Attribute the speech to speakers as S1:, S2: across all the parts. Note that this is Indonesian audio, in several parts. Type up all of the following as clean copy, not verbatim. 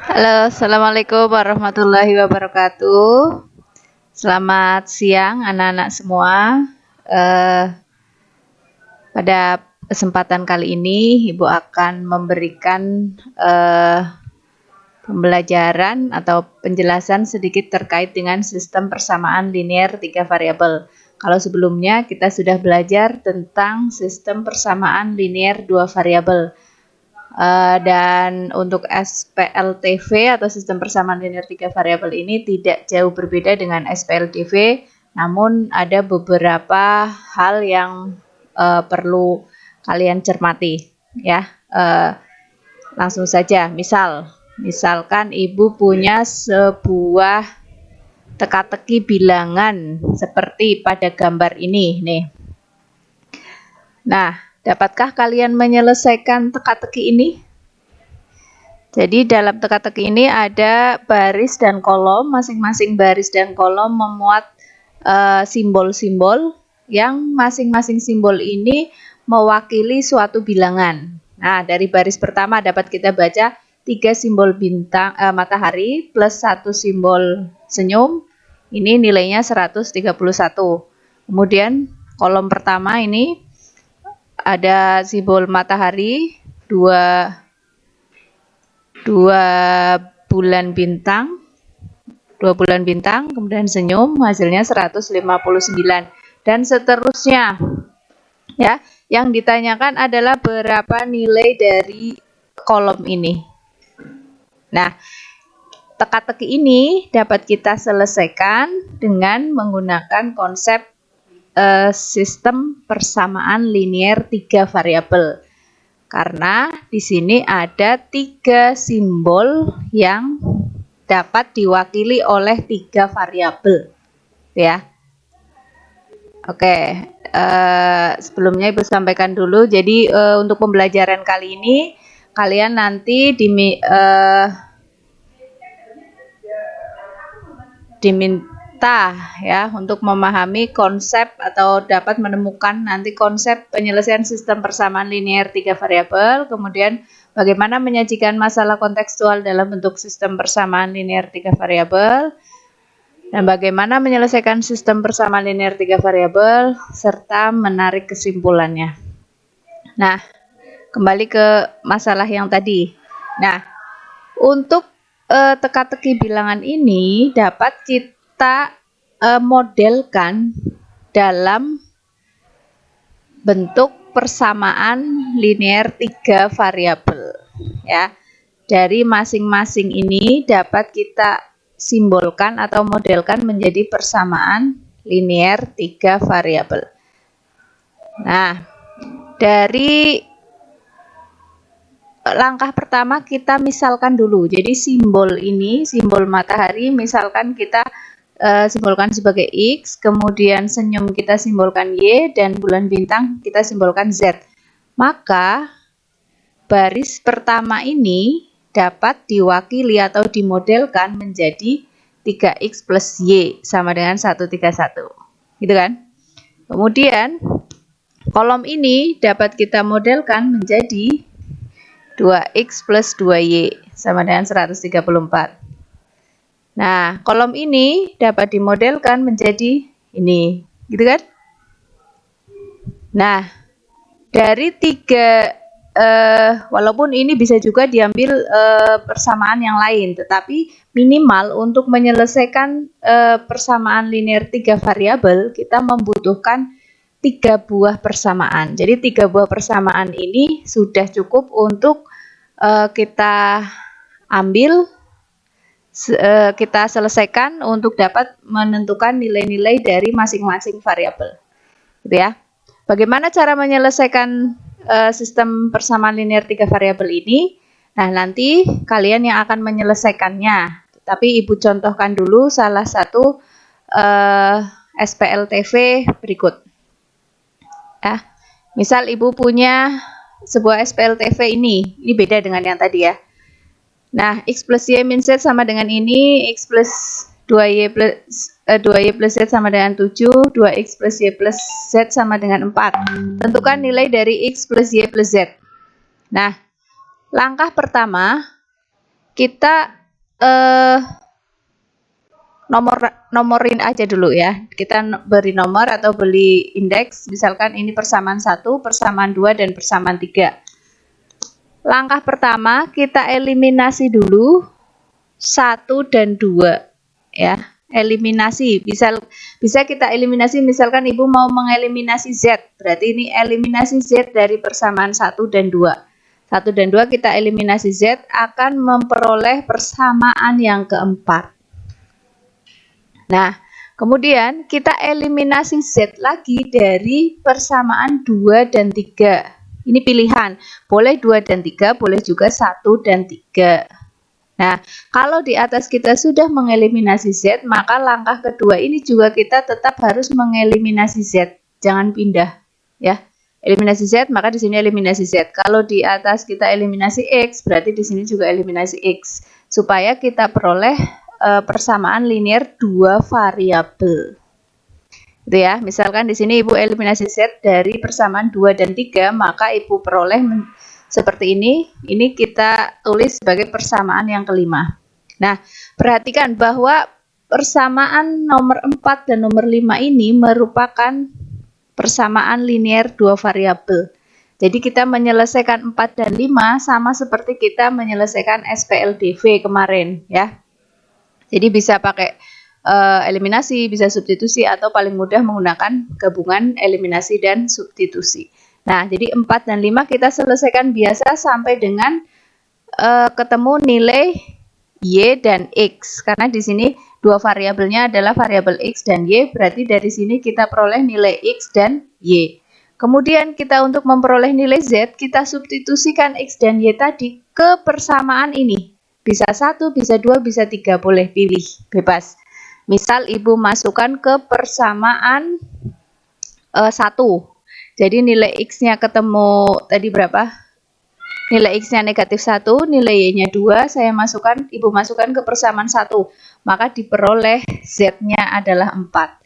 S1: Halo, Assalamualaikum warahmatullahi wabarakatuh. Selamat siang anak-anak semua. Eh, Pada kesempatan kali ini, Ibu akan memberikan pembelajaran atau penjelasan sedikit terkait dengan sistem persamaan linear 3 variabel. Kalau sebelumnya kita sudah belajar tentang sistem persamaan linear 2 variabel. Dan untuk SPLTV atau sistem persamaan linear 3 variabel ini tidak jauh berbeda dengan SPLDV, namun ada beberapa hal yang perlu kalian cermati ya. Langsung saja, misalkan Ibu punya sebuah teka-teki bilangan seperti pada gambar ini nih. Nah, dapatkah kalian menyelesaikan teka-teki ini? Jadi dalam teka-teki ini ada baris dan kolom, masing-masing baris dan kolom memuat simbol-simbol yang masing-masing simbol ini mewakili suatu bilangan. Nah, dari baris pertama dapat kita baca 3 simbol bintang matahari plus 1 simbol senyum. Ini nilainya 131. Kemudian kolom pertama ini ada simbol matahari, dua bulan bintang, kemudian senyum, hasilnya 159 dan seterusnya. Ya, yang ditanyakan adalah berapa nilai dari kolom ini. Nah, teka-teki ini dapat kita selesaikan dengan menggunakan konsep sistem persamaan linear 3 variabel. Karena di sini ada 3 simbol yang dapat diwakili oleh 3 variabel, ya. Oke, sebelumnya Ibu sampaikan dulu. Jadi untuk pembelajaran kali ini kalian nanti diminta ya untuk memahami konsep atau dapat menemukan nanti konsep penyelesaian sistem persamaan linear 3 variabel, kemudian bagaimana menyajikan masalah kontekstual dalam bentuk sistem persamaan linear 3 variabel, dan bagaimana menyelesaikan sistem persamaan linear 3 variabel serta menarik kesimpulannya. Nah, kembali ke masalah yang tadi. Nah, untuk teka-teki bilangan ini dapat kita modelkan dalam bentuk persamaan linear 3 variabel, ya. Dari masing-masing ini dapat kita simbolkan atau modelkan menjadi persamaan linear 3 variabel. Nah, dari langkah pertama kita misalkan dulu. Jadi simbol ini, simbol matahari, misalkan kita simbolkan sebagai X, kemudian senyum kita simbolkan Y, dan bulan bintang kita simbolkan Z. Maka baris pertama ini dapat diwakili atau dimodelkan menjadi 3X plus Y sama dengan 131. Gitu kan? Kemudian kolom ini dapat kita modelkan menjadi 2X plus 2Y sama dengan 134. Nah, kolom ini dapat dimodelkan menjadi ini, gitu kan? Nah, dari 3, walaupun ini bisa juga diambil persamaan yang lain, tetapi minimal untuk menyelesaikan persamaan linear 3 variabel, kita membutuhkan 3 buah persamaan. Jadi 3 buah persamaan ini sudah cukup untuk kita ambil, kita selesaikan untuk dapat menentukan nilai-nilai dari masing-masing variabel. Gitu ya. Bagaimana cara menyelesaikan sistem persamaan linear 3 variabel ini? Nah, nanti kalian yang akan menyelesaikannya. Tapi Ibu contohkan dulu salah satu SPLTV berikut. Ya, misal Ibu punya sebuah SPLTV ini beda dengan yang tadi ya. Nah, X plus Y min Z sama dengan ini, X plus 2Y plus Z sama dengan 7, 2X plus Y plus Z sama dengan 4. Tentukan nilai dari X plus Y plus Z. Nah, langkah pertama, kita nomorin aja dulu ya. Kita beri nomor atau beri indeks, misalkan ini persamaan 1, persamaan 2, dan persamaan 3. Langkah pertama kita eliminasi dulu 1 dan 2 ya. Eliminasi, bisa kita eliminasi, misalkan Ibu mau mengeliminasi Z, berarti ini eliminasi Z dari persamaan 1 dan 2. 1 dan 2 kita eliminasi Z akan memperoleh persamaan yang keempat. Nah, kemudian kita eliminasi Z lagi dari persamaan 2 dan 3. Ini pilihan, boleh 2 dan 3, boleh juga 1 dan 3. Nah, kalau di atas kita sudah mengeliminasi Z, maka langkah kedua ini juga kita tetap harus mengeliminasi Z. Jangan pindah, ya. Eliminasi Z, maka di sini eliminasi Z. Kalau di atas kita eliminasi X, berarti di sini juga eliminasi X. Supaya kita peroleh persamaan linear 2 variabel. Gitu ya. Misalkan di sini Ibu eliminasi Z dari persamaan 2 dan 3, maka Ibu peroleh seperti ini kita tulis sebagai persamaan yang kelima. Nah, perhatikan bahwa persamaan nomor 4 dan nomor 5 ini merupakan persamaan linear 2 variabel. Jadi kita menyelesaikan 4 dan 5 sama seperti kita menyelesaikan SPLDV kemarin ya. Jadi bisa pakai eliminasi, bisa substitusi, atau paling mudah menggunakan gabungan eliminasi dan substitusi. Nah, jadi 4 dan 5 kita selesaikan biasa sampai dengan ketemu nilai Y dan X. Karena di sini dua variabelnya adalah variabel X dan Y, berarti dari sini kita peroleh nilai X dan Y. Kemudian kita untuk memperoleh nilai Z, kita substitusikan X dan Y tadi ke persamaan ini. Bisa 1, bisa 2, bisa 3, boleh pilih, bebas. Misal Ibu masukkan ke persamaan 1. Jadi nilai X-nya ketemu tadi berapa? Nilai X-nya negatif 1, nilai Y-nya 2, Ibu masukkan ke persamaan 1. Maka diperoleh Z-nya adalah 4.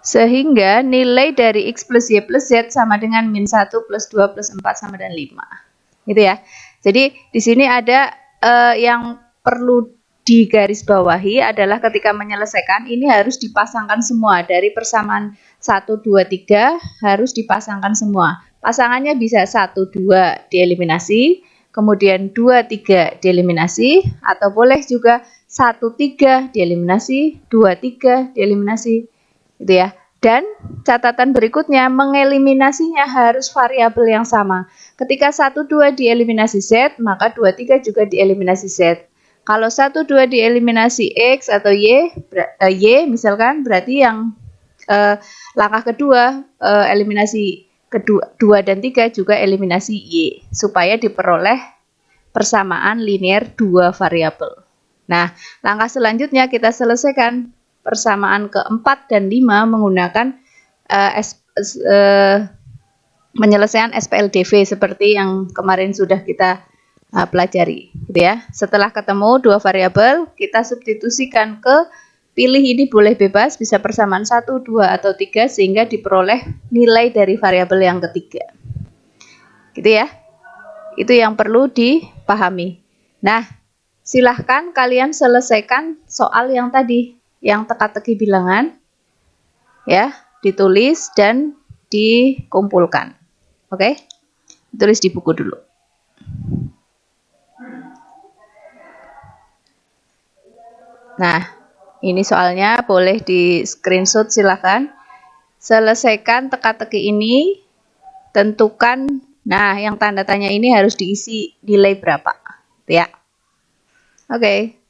S1: Sehingga nilai dari X plus Y plus Z sama dengan min 1 plus 2 plus 4 sama dengan 5. Gitu ya. Jadi di sini ada yang perlu digarisbawahi adalah ketika menyelesaikan ini harus dipasangkan semua. Dari persamaan 1, 2, 3 harus dipasangkan semua. Pasangannya bisa 1, 2 dieliminasi, kemudian 2, 3 dieliminasi, atau boleh juga 1, 3 dieliminasi, 2, 3 dieliminasi, gitu ya. Dan catatan berikutnya, mengeliminasinya harus variabel yang sama. Ketika 1, 2 dieliminasi Z, maka 2, 3 juga dieliminasi Z. Kalau 1, 2 dieliminasi X atau Y misalkan, berarti yang langkah kedua, eliminasi kedua 2 dan 3 juga eliminasi Y, supaya diperoleh persamaan linear 2 variabel. Nah, langkah selanjutnya kita selesaikan persamaan keempat dan 5 menggunakan penyelesaian SPLDV seperti yang kemarin sudah kita pelajari, gitu ya. Setelah ketemu dua variabel, kita substitusikan ke pilih ini boleh bebas, bisa persamaan 1, 2, atau 3 sehingga diperoleh nilai dari variabel yang ketiga. Gitu ya. Itu yang perlu dipahami. Nah, silahkan kalian selesaikan soal yang tadi, yang teka-teki bilangan. Ya, ditulis dan dikumpulkan. Oke? Tulis di buku dulu. Nah, ini soalnya boleh di screenshot silahkan. Selesaikan teka-teki ini, tentukan, nah yang tanda tanya ini harus diisi nilai berapa, ya. Oke.